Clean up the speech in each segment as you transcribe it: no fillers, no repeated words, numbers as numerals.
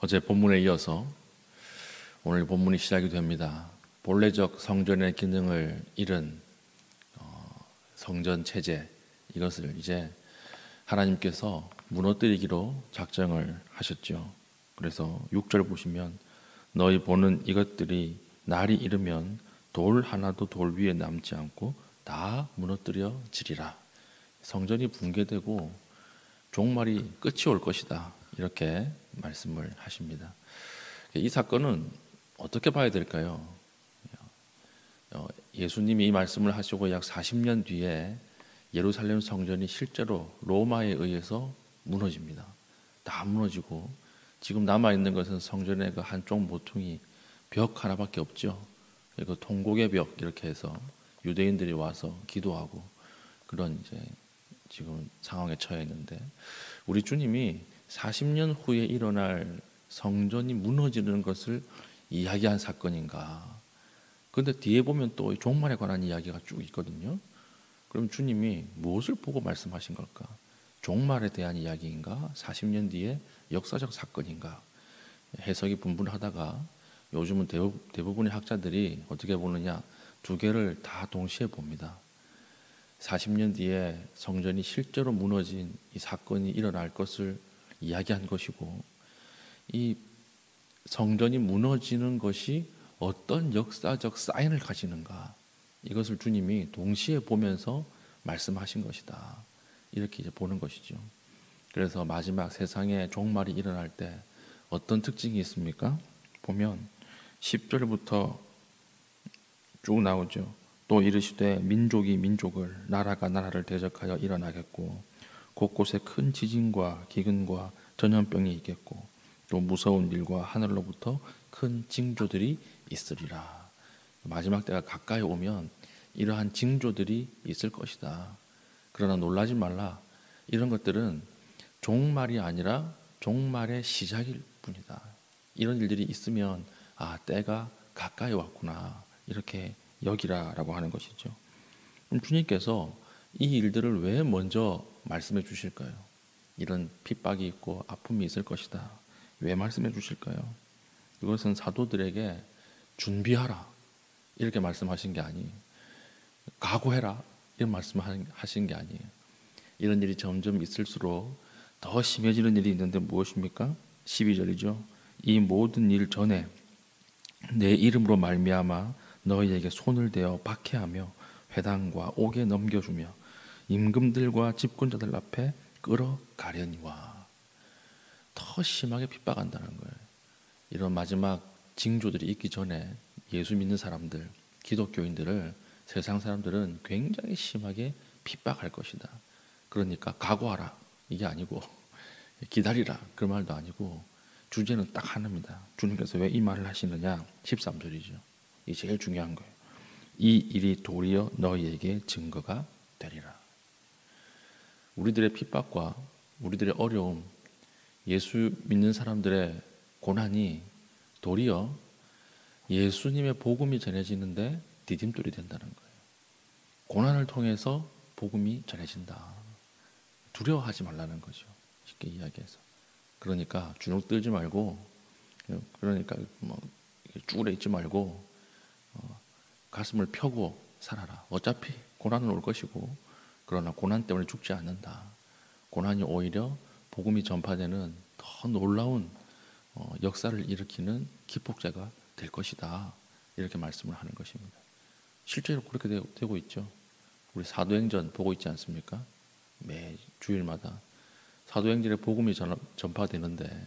어제 본문에 이어서 오늘 본문이 시작이 됩니다. 본래적 성전의 기능을 잃은 성전 체제, 이것을 이제 하나님께서 무너뜨리기로 작정을 하셨죠. 그래서 6절 보시면 너희 보는 이것들이 날이 이르면 돌 하나도 돌 위에 남지 않고 다 무너뜨려지리라. 성전이 붕괴되고 종말이 끝이 올 것이다, 이렇게 말씀을 하십니다. 이 사건은 어떻게 봐야 될까요? 예수님이 이 말씀을 하시고 약 40년 뒤에 예루살렘 성전이 실제로 로마에 의해서 무너집니다. 다 무너지고 지금 남아있는 것은 성전의 그 한쪽 모퉁이 벽 하나밖에 없죠. 그 통곡의 벽, 이렇게 해서 유대인들이 와서 기도하고 그런 이제 지금 상황에 처해 있는데, 우리 주님이 40년 후에 일어날 성전이 무너지는 것을 이야기한 사건인가? 그런데 뒤에 보면 또 종말에 관한 이야기가 쭉 있거든요. 그럼 주님이 무엇을 보고 말씀하신 걸까? 종말에 대한 이야기인가? 40년 뒤에 역사적 사건인가? 해석이 분분하다가 요즘은 대부분의 학자들이 어떻게 보느냐, 두 개를 다 동시에 봅니다. 40년 뒤에 성전이 실제로 무너진 이 사건이 일어날 것을 이야기한 것이고, 이 성전이 무너지는 것이 어떤 역사적 사인을 가지는가, 이것을 주님이 동시에 보면서 말씀하신 것이다, 이렇게 이제 보는 것이죠. 그래서 마지막 세상의 종말이 일어날 때 어떤 특징이 있습니까? 보면 10절부터 쭉 나오죠. 또 이르시되 민족이 민족을, 나라가 나라를 대적하여 일어나겠고 곳곳에 큰 지진과 기근과 전염병이 있겠고 또 무서운 일과 하늘로부터 큰 징조들이 있으리라. 마지막 때가 가까이 오면 이러한 징조들이 있을 것이다. 그러나 놀라지 말라. 이런 것들은 종말이 아니라 종말의 시작일 뿐이다. 이런 일들이 있으면 때가 가까이 왔구나, 이렇게 여기라라고 하는 것이죠. 그럼 주님께서 이 일들을 왜 먼저 말씀해 주실까요? 이런 핍박이 있고 아픔이 있을 것이다, 왜 말씀해 주실까요? 이것은 사도들에게 준비하라, 이렇게 말씀하신 게 아니에요. 각오해라, 이런 말씀하신 게 아니에요. 이런 일이 점점 있을수록 더 심해지는 일이 있는데 무엇입니까? 12절이죠. 이 모든 일 전에 내 이름으로 말미암아 너희에게 손을 대어 박해하며 회당과 옥에 넘겨주며 임금들과 집권자들 앞에 끌어가려니와. 더 심하게 핍박한다는 거예요. 이런 마지막 징조들이 있기 전에 예수 믿는 사람들, 기독교인들을 세상 사람들은 굉장히 심하게 핍박할 것이다. 그러니까 각오하라, 이게 아니고 기다리라, 그 말도 아니고 주제는 딱 하나입니다. 주님께서 왜 이 말을 하시느냐? 13절이죠. 이 제일 중요한 거예요. 이 일이 도리어 너희에게 증거가 되리라. 우리들의 핍박과 우리들의 어려움, 예수 믿는 사람들의 고난이 도리어 예수님의 복음이 전해지는데 디딤돌이 된다는 거예요. 고난을 통해서 복음이 전해진다. 두려워하지 말라는 거죠, 쉽게 이야기해서. 그러니까 주눅 들지 말고, 그러니까 쭈그려 있지 말고 가슴을 펴고 살아라. 어차피 고난은 올 것이고, 그러나 고난 때문에 죽지 않는다. 고난이 오히려 복음이 전파되는 더 놀라운 역사를 일으키는 기폭제가 될 것이다, 이렇게 말씀을 하는 것입니다. 실제로 그렇게 되고 있죠. 우리 사도행전 보고 있지 않습니까? 매 주일마다 사도행전의 복음이 전파되는데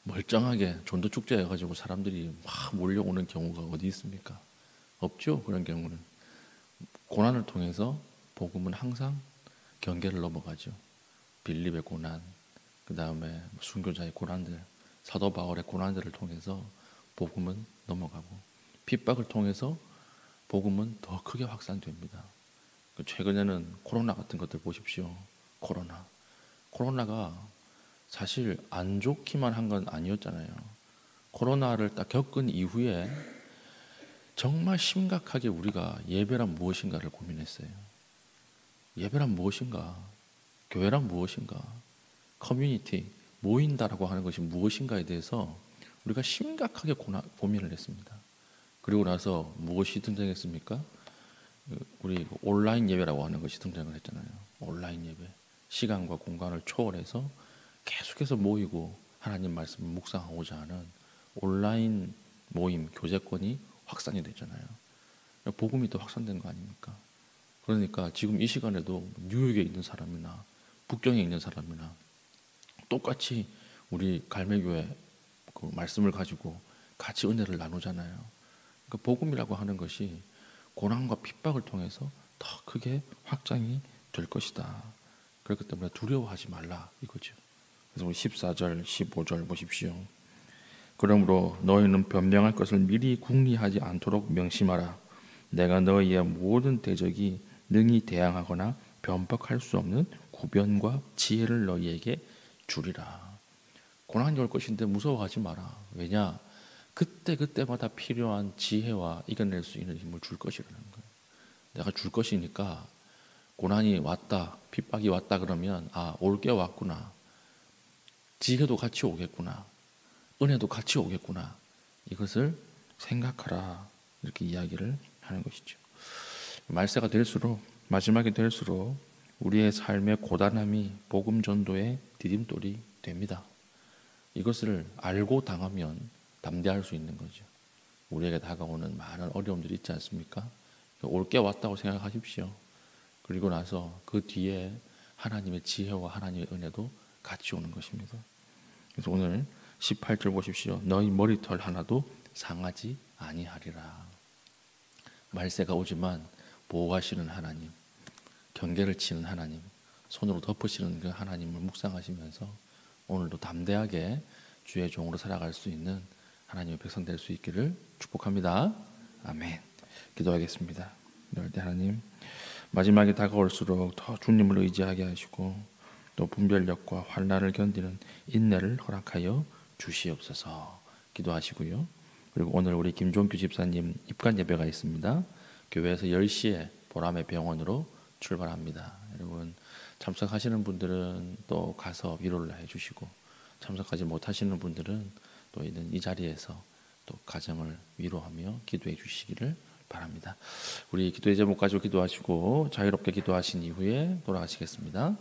멀쩡하게 전도축제 해가지고 사람들이 막 몰려오는 경우가 어디 있습니까? 없죠. 그런 경우는 고난을 통해서 복음은 항상 경계를 넘어가죠. 빌립의 고난, 그 다음에 순교자의 고난들, 사도 바울의 고난들을 통해서 복음은 넘어가고, 핍박을 통해서 복음은 더 크게 확산됩니다. 최근에는 코로나 같은 것들 보십시오. 코로나가 사실 안 좋기만 한 건 아니었잖아요. 코로나를 딱 겪은 이후에 정말 심각하게 우리가 예배란 무엇인가를 고민했어요. 예배란 무엇인가? 교회란 무엇인가? 커뮤니티, 모인다라고 하는 것이 무엇인가에 대해서 우리가 심각하게 고민을 했습니다. 그리고 나서 무엇이 등장했습니까? 우리 온라인 예배라고 하는 것이 등장을 했잖아요. 온라인 예배. 시간과 공간을 초월해서 계속해서 모이고 하나님 말씀을 묵상하고자 하는 온라인 모임, 교제권이 확산이 됐잖아요. 복음이 또 확산된 거 아닙니까? 그러니까 지금 이 시간에도 뉴욕에 있는 사람이나 북경에 있는 사람이나 똑같이 우리 갈매교회 그 말씀을 가지고 같이 은혜를 나누잖아요. 그러니까 복음이라고 하는 것이 고난과 핍박을 통해서 더 크게 확장이 될 것이다. 그렇기 때문에 두려워하지 말라 이거죠. 그래서 우리 14절, 15절 보십시오. 그러므로 너희는 변명할 것을 미리 궁리하지 않도록 명심하라. 내가 너희의 모든 대적이 능히 대항하거나 변박할 수 없는 구변과 지혜를 너희에게 주리라. 고난이 올 것인데 무서워하지 마라. 왜냐? 그때마다 필요한 지혜와 이겨낼 수 있는 힘을 줄 것이라는 거예요. 내가 줄 것이니까 고난이 왔다, 핍박이 왔다 그러면 올 게 왔구나. 지혜도 같이 오겠구나. 은혜도 같이 오겠구나. 이것을 생각하라. 이렇게 이야기를 하는 것이죠. 말세가 될수록, 마지막이 될수록 우리의 삶의 고단함이 복음 전도의 디딤돌이 됩니다. 이것을 알고 당하면 담대할 수 있는 거죠. 우리에게 다가오는 많은 어려움들이 있지 않습니까? 올 게 왔다고 생각하십시오. 그리고 나서 그 뒤에 하나님의 지혜와 하나님의 은혜도 같이 오는 것입니다. 그래서 오늘 18절 보십시오. 너희 머리털 하나도 상하지 아니하리라. 말세가 오지만 보호하시는 하나님, 경계를 치는 하나님, 손으로 덮으시는 그 하나님을 묵상하시면서 오늘도 담대하게 주의 종으로 살아갈 수 있는 하나님의 백성 될 수 있기를 축복합니다. 아멘. 기도하겠습니다. 이럴 때 하나님, 마지막에 다가올수록 더 주님을 의지하게 하시고 또 분별력과 환난을 견디는 인내를 허락하여 주시옵소서. 기도하시고요. 그리고 오늘 우리 김종규 집사님 입관 예배가 있습니다. 교회에서 10시에 보람의 병원으로 출발합니다. 여러분 참석하시는 분들은 또 가서 위로를 해주시고, 참석하지 못하시는 분들은 또 있는 이 자리에서 또 가정을 위로하며 기도해 주시기를 바랍니다. 우리 기도의 제목 가지고 기도하시고 자유롭게 기도하신 이후에 돌아가시겠습니다.